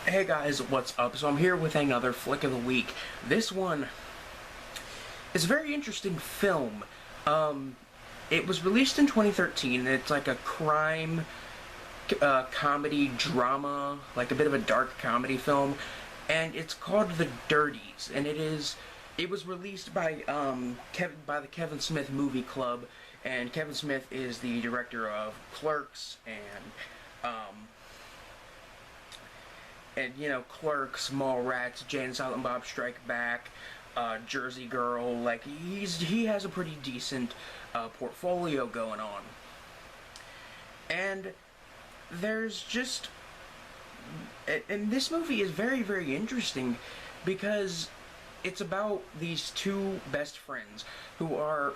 Hey guys, what's up? So I'm here with another Flick of the Week. This one is a very interesting film. Um, it was released in 2013. It's like a crime comedy drama, like a bit of a dark comedy film, and it's called The Dirties. And it was released by by the Kevin Smith Movie Club, and Kevin Smith is the director of Clerks um, and Clerks, Mallrats, Jay and Silent Bob Strike Back, Jersey Girl. Like he has a pretty decent portfolio going on, and there's just and this movie is very interesting because it's about these two best friends who are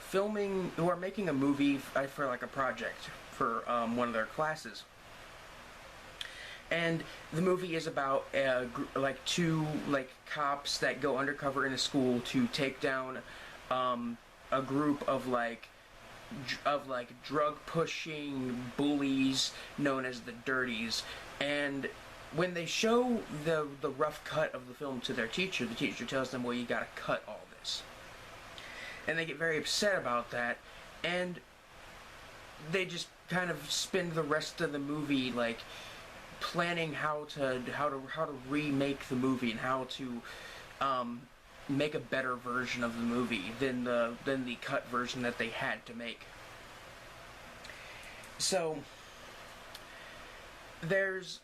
making a movie for like a project for one of their classes. And the movie is about two cops that go undercover in a school to take down a group of drug pushing bullies known as the Dirties. And when they show the rough cut of the film to their teacher, the teacher tells them, "Well, you gotta cut all this," and they get very upset about that, and they just kind of spend the rest of the movie planning how to remake the movie and how to make a better version of the movie than the cut version that they had to make. So there's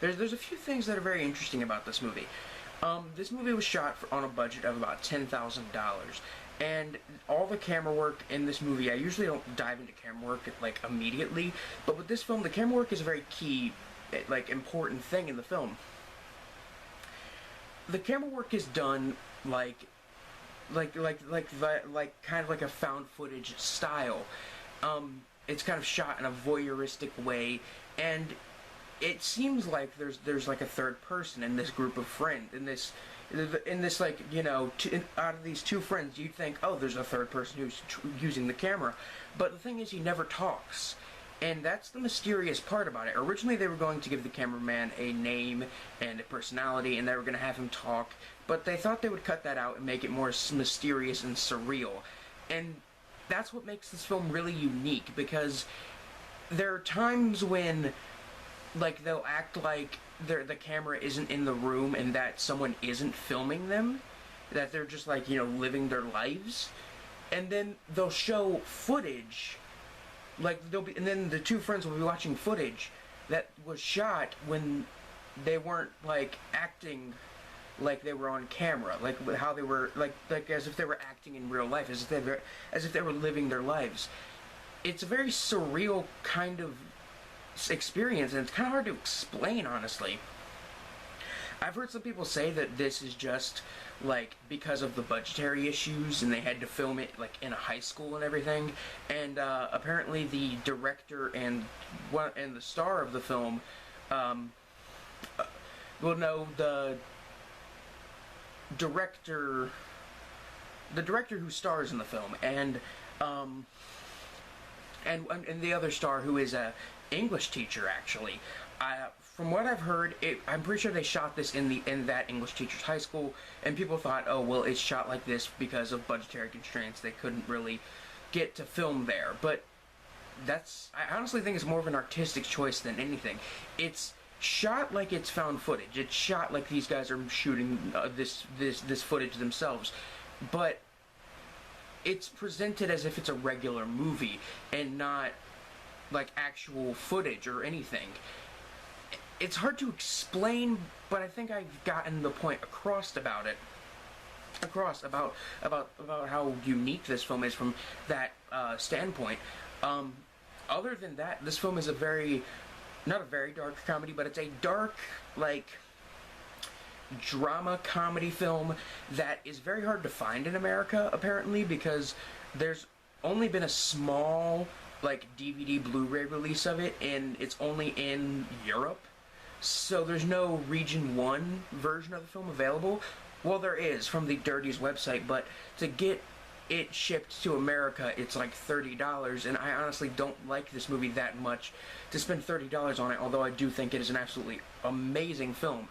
a few things that are very interesting about this movie. This movie was shot on a budget of about $10,000, and all the camera work in this movie, I usually don't dive into camera work immediately, but with this film, the camera work is a very key, important thing in the film. The camera work is done kind of like a found footage style. It's kind of shot in a voyeuristic way, and it seems like there's like a third person in this group of friends, out of these two friends, you'd think, oh, there's a third person who's using the camera, but the thing is, he never talks, and that's the mysterious part about it. Originally, they were going to give the cameraman a name and a personality, and they were going to have him talk, but they thought they would cut that out and make it more mysterious and surreal, and that's what makes this film really unique, because there are times when they'll act like the camera isn't in the room and that someone isn't filming them, that they're just living their lives, and then they'll show footage, and then the two friends will be watching footage that was shot when they weren't acting like they were on camera, how they were as if they were acting in real life, as if they were living their lives. It's a very surreal kind of experience, and it's kind of hard to explain, honestly. I've heard some people say that this is just because of the budgetary issues and they had to film it in a high school and everything, and apparently the director and the star of the film, the director who stars in the film, and the other star, who is a English teacher, actually. From what I've heard, I'm pretty sure they shot this in that English teacher's high school, and people thought, oh, well, it's shot like this because of budgetary constraints. They couldn't really get to film there. But I honestly think it's more of an artistic choice than anything. It's shot like it's found footage. It's shot like these guys are shooting this footage themselves. But it's presented as if it's a regular movie and not actual footage or anything. It's hard to explain, but I think I've gotten the point across about how unique this film is from that standpoint. Other than that, this film is not a very dark comedy, but it's a dark drama comedy film that is very hard to find in America, apparently, because there's only been a small DVD Blu-ray release of it, and it's only in Europe, so there's no Region 1 version of the film available. Well, there is from the Dirties website, but to get it shipped to America, it's like $30, and I honestly don't like this movie that much to spend $30 on it, although I do think it is an absolutely amazing film.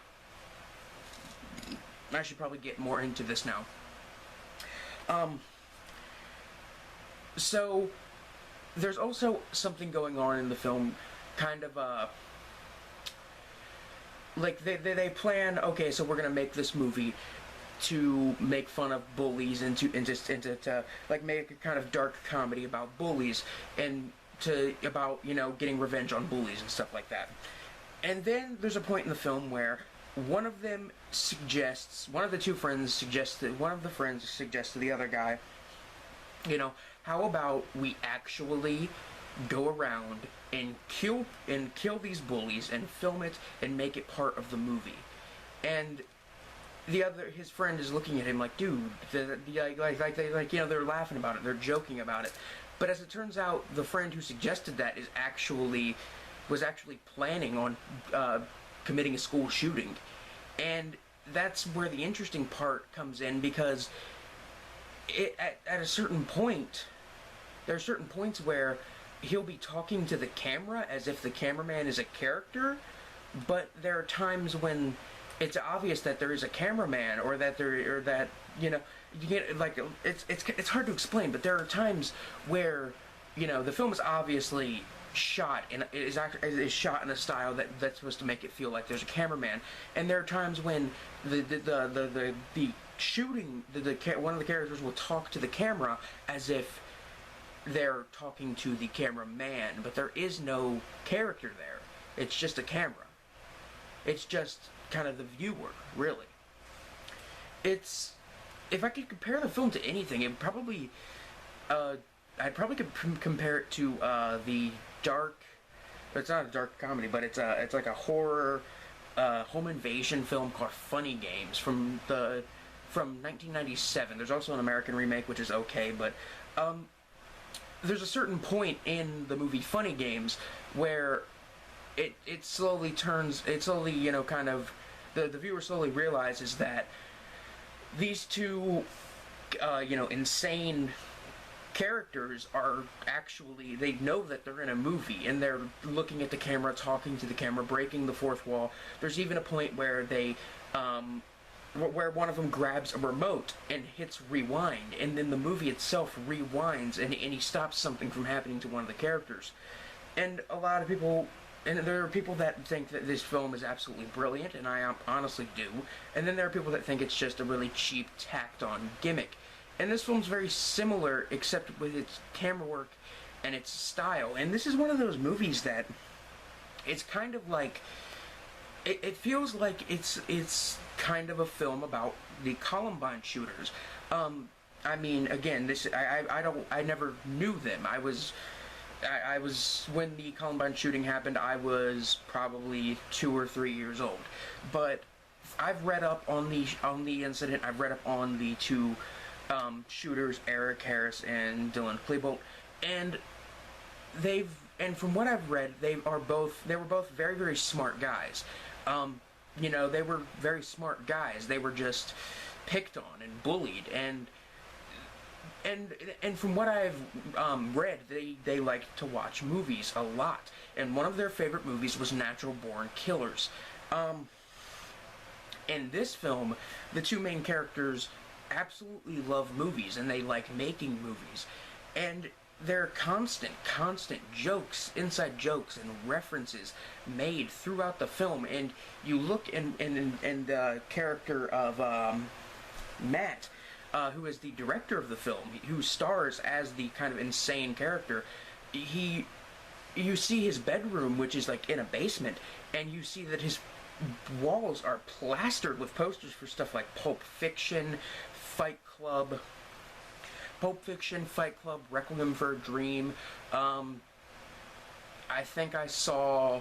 I should probably get more into this now. So, there's also something going on in the film, kind of, like, they plan, okay, so we're gonna make this movie to make fun of bullies and to like make a kind of dark comedy about bullies and about, you know, getting revenge on bullies and stuff like that. And then there's a point in the film where one of the friends suggests to the other guy, you know, how about we actually go around and kill these bullies and film it and make it part of the movie. And his friend is looking at him like, dude, like, you know, they're laughing about it, they're joking about it. But as it turns out, the friend who suggested that was actually planning on committing a school shooting. And that's where the interesting part comes in, because at a certain point, there are certain points where he'll be talking to the camera as if the cameraman is a character, but there are times when it's obvious that there is a cameraman, or that you know, you get, like, it's hard to explain, but there are times where, you know, the film is obviously shot and is shot in a style that's supposed to make it feel like there's a cameraman, and there are times when the shooting, one of the characters will talk to the camera as if they're talking to the cameraman, but there is no character there. It's just a camera. It's just kind of the viewer, really. If I could compare the film to anything, I'd probably compare it to the dark. It's not a dark comedy, but it's like a horror home invasion film called Funny Games from 1997. There's also an American remake, which is okay, but there's a certain point in the movie Funny Games where it slowly, you know, kind of, the viewer slowly realizes that these two, you know, insane characters are actually, they know that they're in a movie, and they're looking at the camera, talking to the camera, breaking the fourth wall. There's even a point where where one of them grabs a remote and hits rewind, and then the movie itself rewinds, and he stops something from happening to one of the characters. And a lot of people, and there are people that think that this film is absolutely brilliant, and I honestly do, and then there are people that think it's just a really cheap, tacked-on gimmick. And this film's very similar, except with its camera work and its style. And this is one of those movies that it's kind of like, it feels like it's kind of a film about the Columbine shooters. I mean, again, I never knew them. I was, when the Columbine shooting happened, I was probably 2 or 3 years old. But I've read up on the incident. I've read up on the two shooters, Eric Harris and Dylan Klebold, and from what I've read, they were both very, very smart guys. You know, they were very smart guys. They were just picked on and bullied, and from what I've read, they liked to watch movies a lot, and one of their favorite movies was Natural Born Killers. In this film, the two main characters absolutely love movies, and they like making movies, and there are constant jokes, inside jokes and references made throughout the film. And you look in the character of Matt, who is the director of the film, who stars as the kind of insane character. You see his bedroom, which is like in a basement, and you see that his walls are plastered with posters for stuff like Pulp Fiction, Fight Club, Requiem for a Dream. I think I saw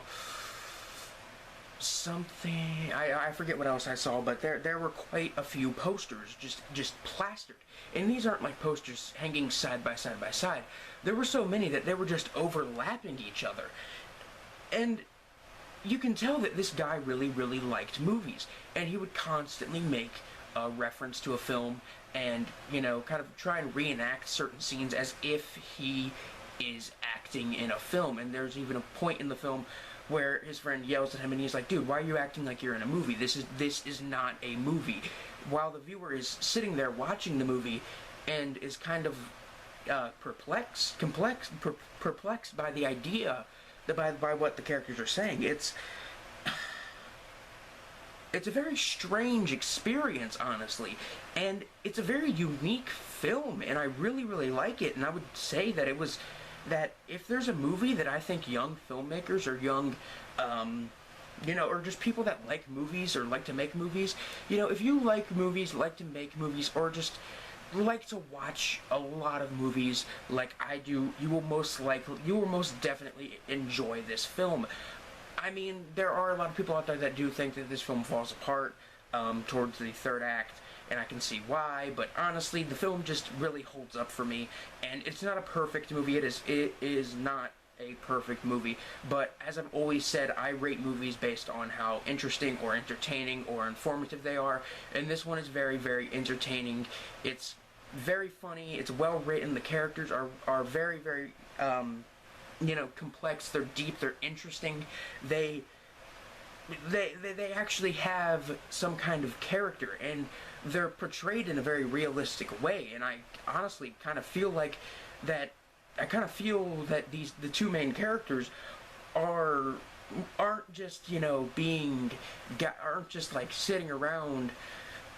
something, I forget what else I saw, but there were quite a few posters just plastered. And these aren't like posters hanging side by side by side. There were so many that they were just overlapping each other. And you can tell that this guy really, really liked movies, and he would constantly make a reference to a film and, kind of try and reenact certain scenes as if he is acting in a film. And there's even a point in the film where his friend yells at him and he's like, dude, why are you acting like you're in a movie? This is not a movie. While the viewer is sitting there watching the movie and is kind of perplexed by the idea, by what the characters are saying. It's a very strange experience, honestly, and it's a very unique film, and I really, really like it. And I would say that that if there's a movie that I think young filmmakers or young, or just people that like movies or like to make movies, if you like movies, like to make movies, or just like to watch a lot of movies like I do, you will most definitely enjoy this film. I mean, there are a lot of people out there that do think that this film falls apart towards the third act, and I can see why, but honestly, the film just really holds up for me, and it's not a perfect movie. It is not a perfect movie, but as I've always said, I rate movies based on how interesting or entertaining or informative they are, and this one is very, very entertaining. It's very funny, it's well written, the characters are very, very, complex, they're deep, they're interesting, they actually have some kind of character, and they're portrayed in a very realistic way, and I honestly kind of feel like that the two main characters aren't just, aren't just like sitting around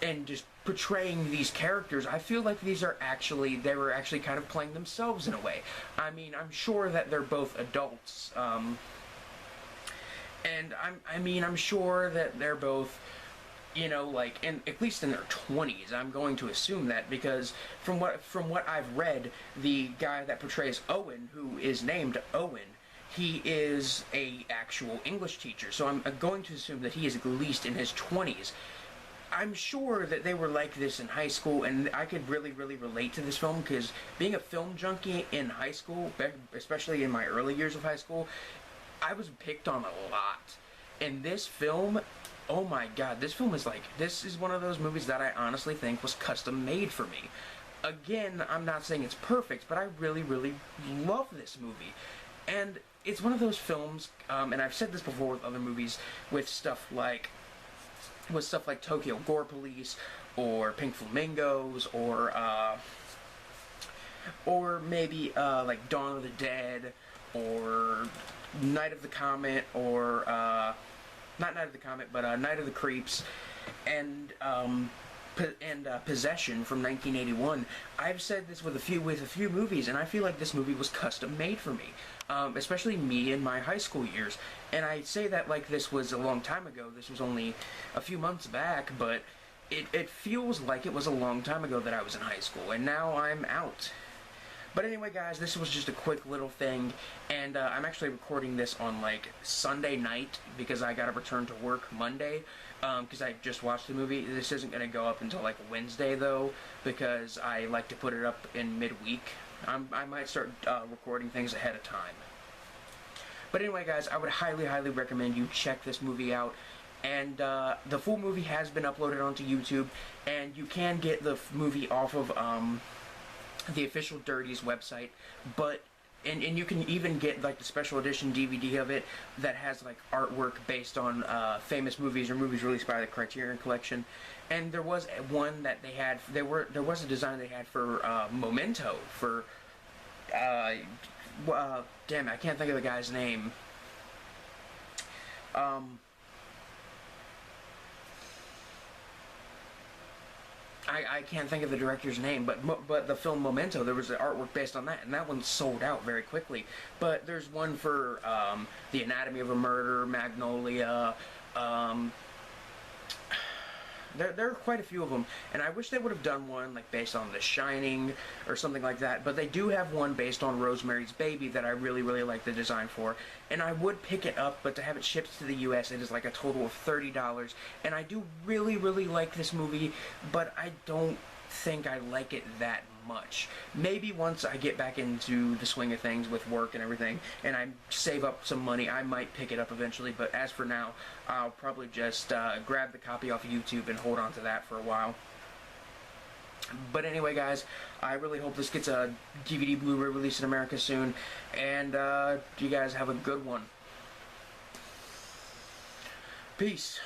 and just portraying these characters. I feel like they were actually kind of playing themselves in a way. I mean, I'm sure that they're both adults, and I'm sure that they're both, at least in their 20s. I'm going to assume that, because from what I've read, the guy that portrays Owen, who is named Owen, he is a actual English teacher. So I'm going to assume that he is at least in his 20s. I'm sure that they were like this in high school, and I could really, really relate to this film, because being a film junkie in high school, especially in my early years of high school, I was picked on a lot. And this film, oh my god, this is one of those movies that I honestly think was custom made for me. Again, I'm not saying it's perfect, but I really, really love this movie. And it's one of those films, and I've said this before with other movies, with stuff like Tokyo Gore Police, or Pink Flamingos, or maybe like Dawn of the Dead, or Night of the Comet, or not Night of the Comet, but Night of the Creeps, and Possession from 1981. I've said this with a few movies, and I feel like this movie was custom made for me, especially me in my high school years. And I say that like this was a long time ago. This was only a few months back, but it feels like it was a long time ago that I was in high school, and now I'm out. But anyway, guys, this was just a quick little thing, and I'm actually recording this on, Sunday night, because I gotta return to work Monday, because I just watched the movie. This isn't gonna go up until, Wednesday, though, because I like to put it up in midweek. I might start recording things ahead of time. But anyway, guys, I would highly, highly recommend you check this movie out. And the full movie has been uploaded onto YouTube, and you can get the movie off of the official Dirties website, but and you can even get the special edition DVD of it that has artwork based on famous movies or movies released by the Criterion Collection. And there was one that they had. There was a design they had for Memento, for damn it, I can't think of the guy's name. I can't think of the director's name, but the film Memento, there was an artwork based on that, and that one sold out very quickly. But there's one for The Anatomy of a Murder, Magnolia. There are quite a few of them, and I wish they would have done one based on The Shining or something like that. But they do have one based on Rosemary's Baby that I really, really like the design for, and I would pick it up. But to have it shipped to the U.S., it is a total of $30. And I do really, really like this movie, but I don't think I like it that much. Maybe once I get back into the swing of things with work and everything, and I save up some money, I might pick it up eventually, but as for now, I'll probably just grab the copy off of YouTube and hold on to that for a while. But anyway, guys, I really hope this gets a DVD Blu-ray release in America soon, and you guys have a good one. Peace.